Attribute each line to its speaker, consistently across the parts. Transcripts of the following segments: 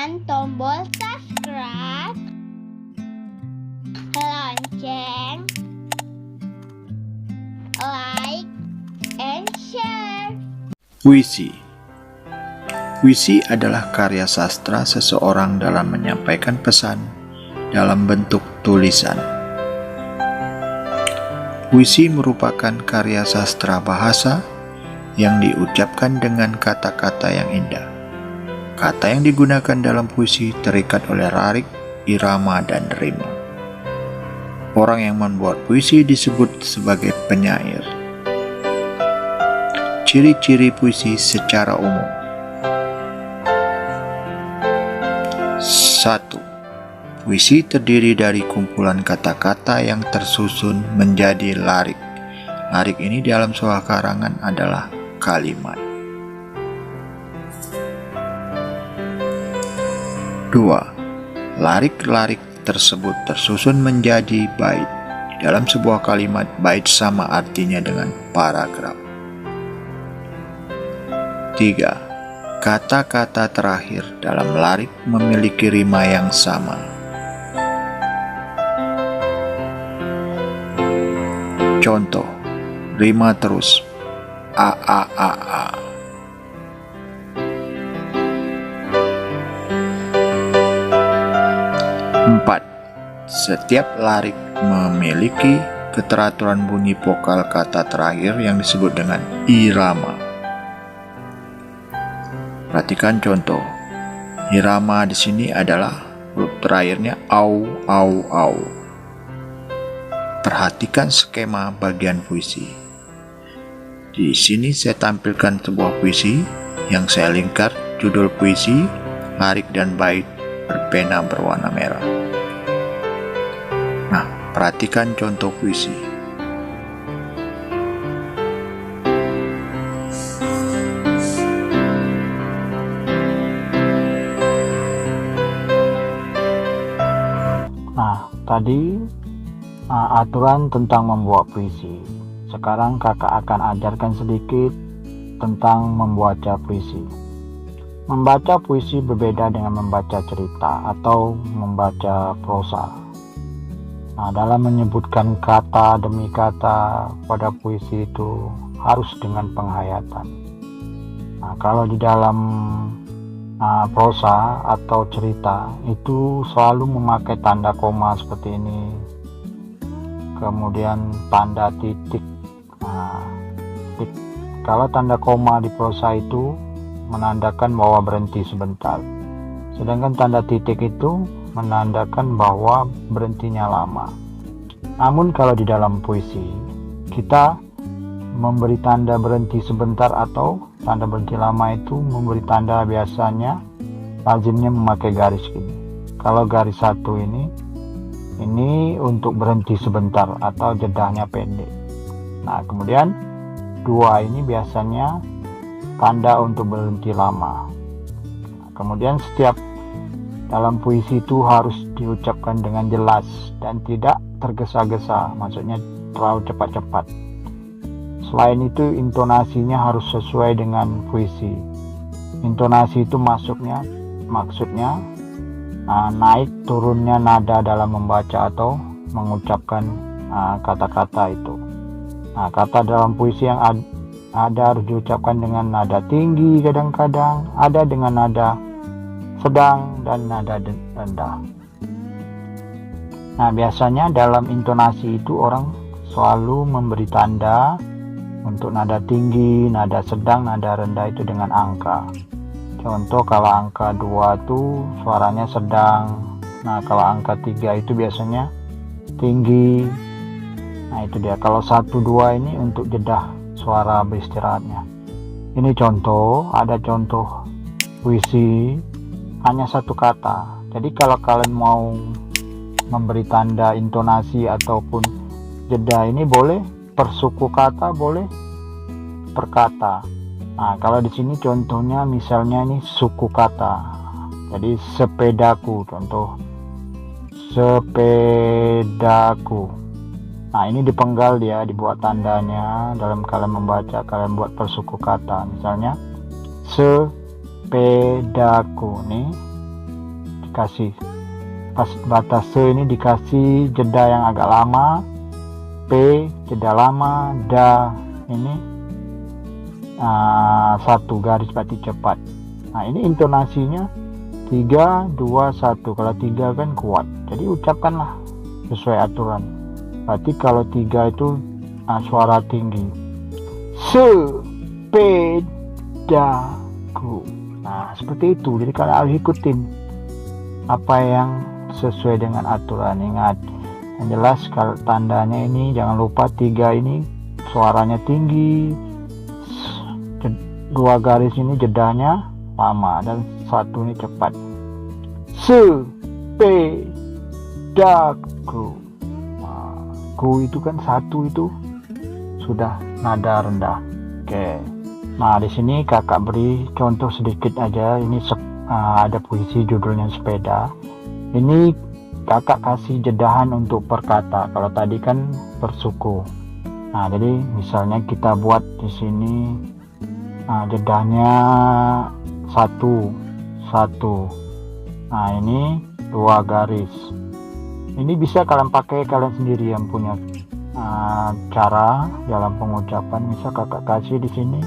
Speaker 1: tekan tombol subscribe, lonceng, like, and share.
Speaker 2: Puisi. Puisi adalah karya sastra seseorang dalam menyampaikan pesan dalam bentuk tulisan. Puisi merupakan karya sastra bahasa yang diucapkan dengan kata-kata yang indah. Kata yang digunakan dalam puisi terikat oleh larik, irama, dan rima. Orang yang membuat puisi disebut sebagai penyair. Ciri-ciri puisi secara umum. 1. Puisi terdiri dari kumpulan kata-kata yang tersusun menjadi larik. Larik ini dalam sebuah karangan adalah kalimat. 2. Larik-larik tersebut tersusun menjadi bait. Di dalam sebuah kalimat, bait sama artinya dengan paragraf. 3. Kata-kata terakhir dalam larik memiliki rima yang sama. Contoh, rima terus a a a a. 4. Setiap larik memiliki keteraturan bunyi vokal kata terakhir yang disebut dengan irama. Perhatikan contoh. Irama di sini adalah huruf terakhirnya au au au. Perhatikan skema bagian puisi. Di sini saya tampilkan sebuah puisi yang saya lingkar judul puisi, larik dan bait berpena berwarna merah. Nah, perhatikan contoh puisi.
Speaker 3: Nah, tadi aturan tentang membuat puisi. Sekarang kakak akan ajarkan sedikit tentang membaca puisi. Membaca puisi berbeda dengan membaca cerita atau membaca prosa. Nah, dalam menyebutkan kata demi kata pada puisi itu harus dengan penghayatan. Nah, kalau di dalam prosa atau cerita itu selalu memakai tanda koma seperti ini, kemudian tanda titik. Kalau tanda koma di prosa itu menandakan bahwa berhenti sebentar, sedangkan tanda titik itu menandakan bahwa berhentinya lama. Namun kalau di dalam puisi kita memberi tanda berhenti sebentar atau tanda berhenti lama itu memberi tanda biasanya lazimnya memakai garis gini. Kalau garis satu ini untuk berhenti sebentar atau jedahnya pendek. Nah, kemudian dua ini biasanya tanda untuk berhenti lama. Nah, kemudian setiap dalam puisi itu harus diucapkan dengan jelas dan tidak tergesa-gesa, maksudnya terlalu cepat-cepat. Selain itu, intonasinya harus sesuai dengan puisi. Intonasi itu maksudnya naik turunnya nada dalam membaca atau mengucapkan kata-kata itu. Nah, kata dalam puisi yang ada harus diucapkan dengan nada tinggi, kadang-kadang ada dengan nada sedang dan nada rendah. Nah, biasanya dalam intonasi itu orang selalu memberi tanda untuk nada tinggi, nada sedang, nada rendah itu dengan angka. Contoh, kalau angka 2 itu suaranya sedang. Nah, kalau angka 3 itu biasanya tinggi. Nah, itu dia. Kalau 1, 2 ini untuk jeda suara beristirahatnya. Ini contoh, ada contoh puisi hanya satu kata. Jadi kalau kalian mau memberi tanda intonasi ataupun jeda ini boleh per suku kata, boleh per kata. Nah, kalau di sini contohnya misalnya ini suku kata. Jadi sepedaku, contoh sepedaku. Nah, ini dipenggal dia, dibuat tandanya dalam kalian membaca, kalian buat per suku kata. Misalnya sepedaku nih dikasih pas batas se ini dikasih jeda yang agak lama, p jeda lama, da ini 1 garis berarti cepat. Nah ini intonasinya 3, 2, 1. Kalau 3 kan kuat, jadi ucapkanlah sesuai aturan. Berarti kalau 3 itu suara tinggi, sepedaku. Nah seperti itu. Jadi kalian harus ikutin apa yang sesuai dengan aturan. Ingat, yang jelas kalau tandanya ini jangan lupa 3 ini suaranya tinggi, 2 garis ini jedanya lama, dan 1 ini cepat. Sepedaku. Ku itu kan 1 itu sudah nada rendah. Oke. Nah di sini kakak beri contoh sedikit aja. Ini ada puisi judulnya sepeda. Ini kakak kasih jedahan untuk per kata. Kalau tadi kan per suku. Nah jadi misalnya kita buat di sini jedahnya 1. Nah ini 2 garis. Ini bisa kalian pakai kalian sendiri yang punya cara dalam pengucapan. Misal kakak kasih di sini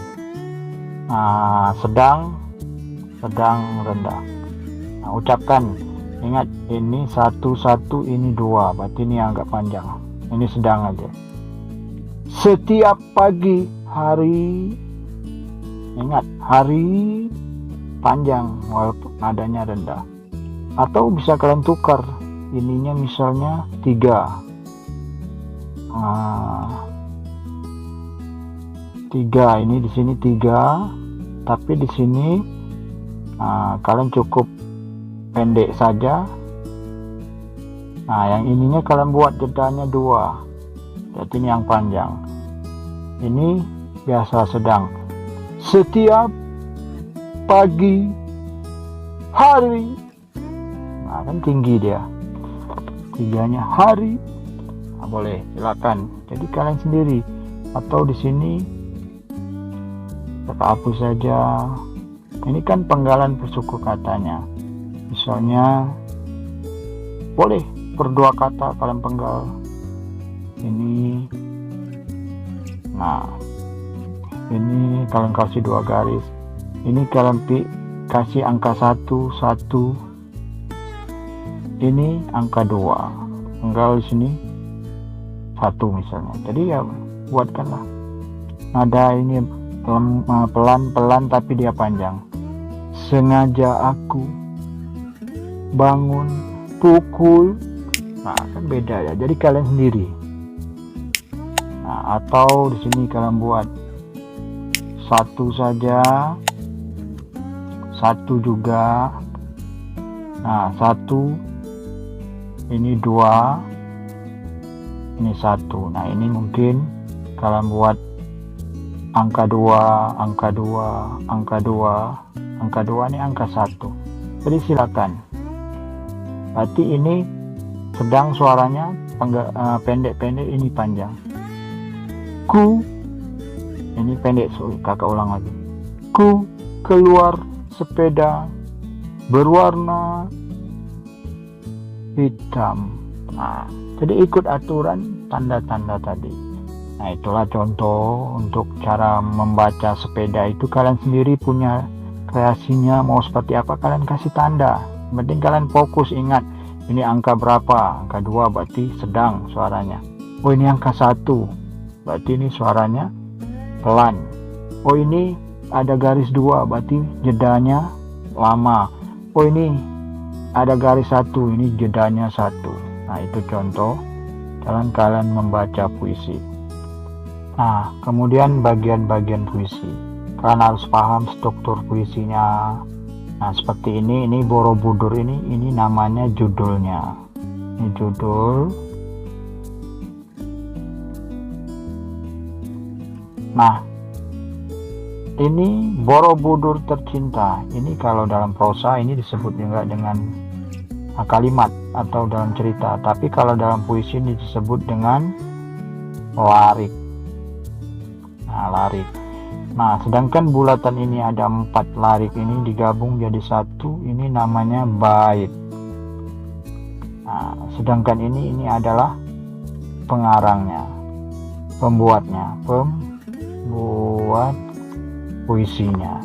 Speaker 3: sedang rendah. Nah, ucapkan. Ingat ini 1, ini 2. Berarti ini agak panjang. Ini sedang aja. Setiap pagi hari. Ingat hari panjang walaupun nadanya rendah. Atau bisa kalian tukar. Ininya misalnya 3. 3 ini di sini 3, tapi di sini kalian cukup pendek saja. Nah yang ininya kalian buat jedanya 2, jadi ini yang panjang. Ini biasa sedang. Setiap pagi hari. Nah kan tinggi dia, 3-nya hari. Nah, boleh silakan. Jadi kalian sendiri. Atau di sini kita hapus saja. Ini kan penggalan persuku katanya. Misalnya boleh per 2 kata kalian penggal. Ini. Nah ini kalian kasih 2 garis. Ini kalian kasih angka 1. Ini angka 2. Penggal di sini 1 misalnya. Jadi ya buatkanlah nada ini pelan-pelan tapi dia panjang. Sengaja aku bangun pukul. Nah kan beda ya. Jadi kalian sendiri. Nah atau di sini kalian buat 1 saja, 1 juga. Nah 1 ini 2, ini 1. Nah ini mungkin kalian buat angka 2, angka 2, angka 2, angka 2 ini angka 1. Jadi silakan. Berarti ini sedang suaranya pendek-pendek, ini panjang. Ku ini pendek, kakak ulang lagi. Ku keluar sepeda berwarna hitam. Nah, jadi ikut aturan tanda-tanda tadi. Nah itulah contoh untuk cara membaca sepeda itu. Kalian sendiri punya kreasinya, mau seperti apa kalian kasih tanda. Yang penting kalian fokus. Ingat ini angka berapa, angka 2 berarti sedang suaranya. Oh ini angka 1 berarti ini suaranya pelan. Oh ini ada garis 2 berarti jedanya lama. Oh ini ada garis 1, ini jedanya 1. Nah itu contoh kalian membaca puisi. Nah kemudian bagian-bagian puisi, kalian harus paham struktur puisinya. Nah seperti ini Borobudur ini namanya judulnya. Ini judul. Nah ini Borobudur tercinta. Ini kalau dalam prosa ini disebut juga dengan kalimat atau dalam cerita. Tapi kalau dalam puisi ini disebut dengan larik. Nah larik. Nah sedangkan bulatan ini ada 4 larik, ini digabung jadi 1. Ini namanya bait. Nah, sedangkan ini adalah pengarangnya, pembuatnya, pembuat puisinya.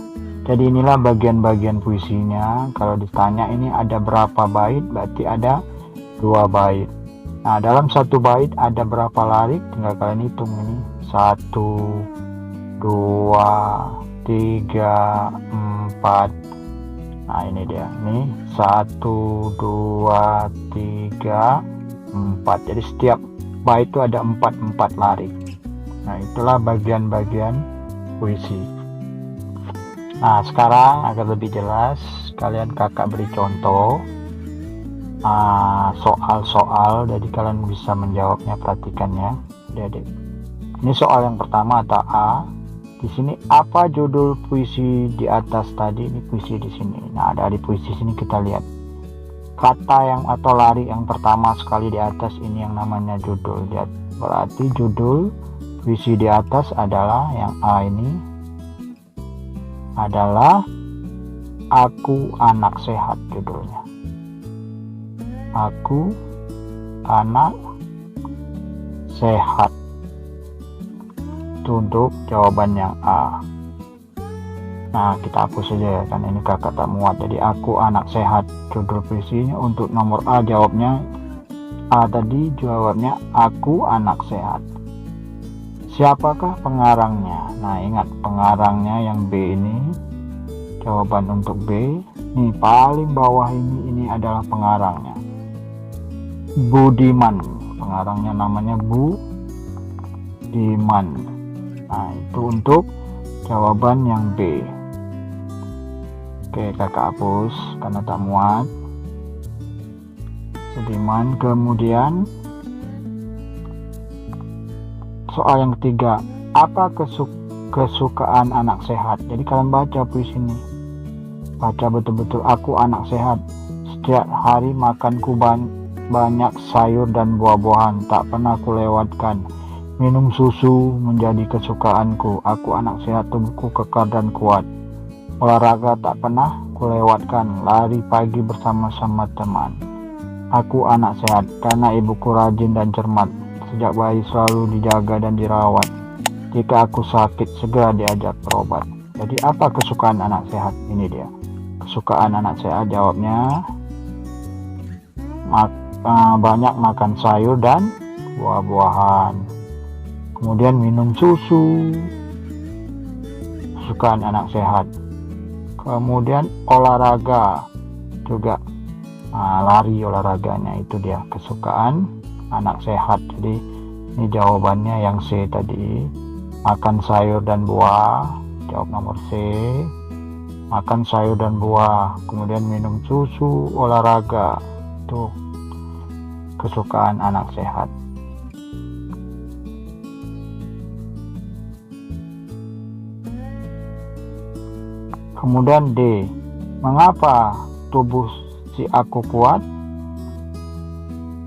Speaker 3: Jadi inilah bagian-bagian puisinya. Kalau ditanya ini ada berapa bait, berarti ada 2 bait. Nah, dalam 1 bait ada berapa larik? Tinggal kalian hitung ini. 1, 2, 3, 4. Nah, ini dia. Nih 1, 2, 3, 4. Jadi setiap bait itu ada 4 larik. Nah, itulah bagian-bagian puisi. Nah, sekarang agar lebih jelas, kakak beri contoh soal-soal, jadi kalian bisa menjawabnya. Perhatikan ya, adik-adik. Ini soal yang pertama atau A. Di sini apa judul puisi di atas tadi? Ini puisi di sini. Nah, dari puisi sini kita lihat kata yang atau larik yang pertama sekali di atas ini yang namanya judul. Berarti judul puisi di atas adalah yang A ini adalah Aku Anak Sehat judulnya. Aku Anak Sehat. Itu untuk jawaban yang A. Nah, kita hapus saja ya, kan ini kakak tak muat. Jadi Aku Anak Sehat judul puisinya. Untuk nomor A jawabnya A tadi, jawabnya Aku Anak Sehat. Siapakah pengarangnya? Nah, ingat pengarangnya yang B ini. Jawaban untuk B. Nih paling bawah ini adalah pengarangnya. Budiman. Pengarangnya namanya Budiman. Nah, itu untuk jawaban yang B. Oke, kakak hapus karena tak muat. Budiman. Kemudian soal yang ketiga, apa kesukaan anak sehat? Jadi kalian baca puisi ini, baca betul-betul. Aku anak sehat, setiap hari makanku banyak sayur dan buah-buahan, tak pernah kulewatkan. Minum susu menjadi kesukaanku. Aku anak sehat, tubuhku kekar dan kuat. Olahraga tak pernah kulewatkan, lari pagi bersama-sama teman. Aku anak sehat karena ibuku rajin dan cermat. Sejak bayi selalu dijaga dan dirawat. Jika aku sakit, segera diajak berobat. Jadi apa kesukaan anak sehat? Ini dia. Kesukaan anak sehat jawabnya banyak makan sayur dan buah-buahan. Kemudian minum susu. Kesukaan anak sehat. Kemudian olahraga juga. Lari olahraganya, itu dia kesukaan anak sehat. Jadi ini jawabannya yang C tadi. Makan sayur dan buah, jawab nomor C. Makan sayur dan buah, kemudian minum susu, olahraga, itu kesukaan anak sehat. Kemudian D, mengapa tubuh si aku kuat?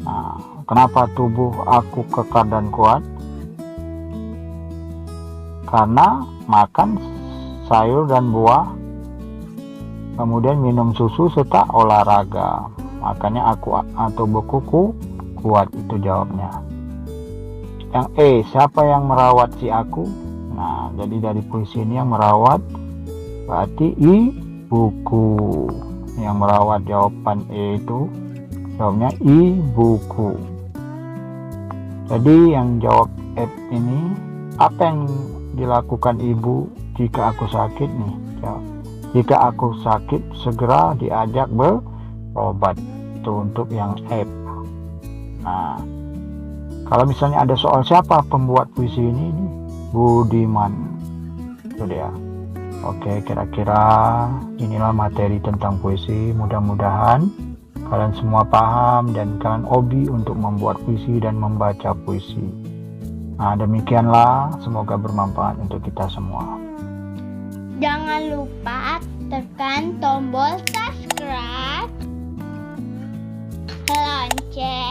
Speaker 3: Nah, kenapa tubuh aku kekar dan kuat? Karena makan sayur dan buah, kemudian minum susu serta olahraga. Makanya tubuhku kuat, itu jawabnya. Yang E, siapa yang merawat si aku? Nah, jadi dari puisi ini yang merawat berarti ibuku. Yang merawat jawaban E itu jawabnya ibuku. Jadi yang jawab F ini, apa yang dilakukan ibu jika aku sakit nih? Jika aku sakit, segera diajak berobat. Itu untuk yang F. Nah, kalau misalnya ada soal siapa pembuat puisi ini Budiman. Itu dia. Oke, kira-kira inilah materi tentang puisi. Mudah-mudahan kalian semua paham dan kalian hobi untuk membuat puisi dan membaca puisi. Nah, demikianlah, semoga bermanfaat untuk kita semua.
Speaker 1: Jangan lupa tekan tombol subscribe, lonceng,